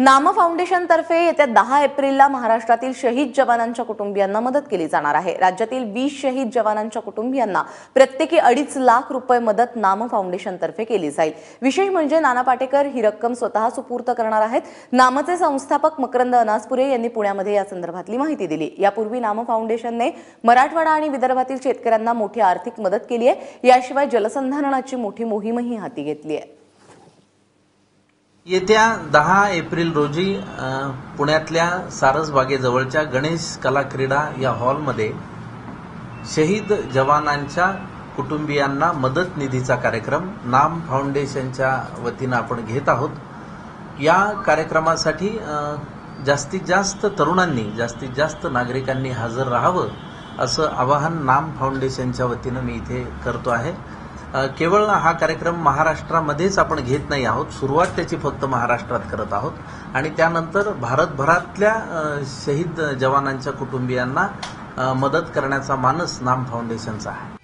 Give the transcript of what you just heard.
नाम फाउंडेशन तर्फे येत्या 10 एप्रिलला महाराष्ट्रातील शहीद जवानांच्या कुटुंबियांना मदत केली जाणार आहे। राज्यातील 20 शहीद जवानांच्या कुटुंबियांना प्रत्येकी 2.5 लाख रुपये मदत नाम फाउंडेशन तर्फे केली जाईल। विशेष म्हणजे नाना पाटेकर ही रक्कम स्वतः सुपूर्द करणार आहेत। नामचे संस्थापक मकरंद अनासपुरे यांनी पुण्यामध्ये या संदर्भातली माहिती दिली। यापूर्वी नाम फाउंडेशनने मराठवाडा आणि विदर्भातील शेतकऱ्यांना मोठी आर्थिक मदत केली आहे। याशिवाय जलसंधारणाची मोठी मोहीमही हाती घेतली आहे। येत्या 10 एप्रिल रोजी पुण्यातल्या सारसबागेजवळच्या गणेश कला क्रीडा या हॉलमध्ये शहीद जवानांच्या कुटुंबियांना मदत निधीचा कार्यक्रम नाम फाउंडेशनच्या वतीने आपण घेत आहोत। या कार्यक्रमासाठी जास्तीत जास्त तरुणांनी, जास्तीत जास्त नागरिकांनी हजर राहावं असं आवाहन नाम फाउंडेशनच्या वतीने मी इथे करतो आहे। केवळ हा कार्यक्रम महाराष्ट्रामध्येच आपण घेत नाही आहोत, सुरुवात त्याची फक्त महाराष्ट्रात करत आहोत आणि त्यानंतर भारतभरातल्या शहीद जवानांच्या कुटुंबियांना मदत करण्याचा मानस नाम फाउंडेशनचा आहे।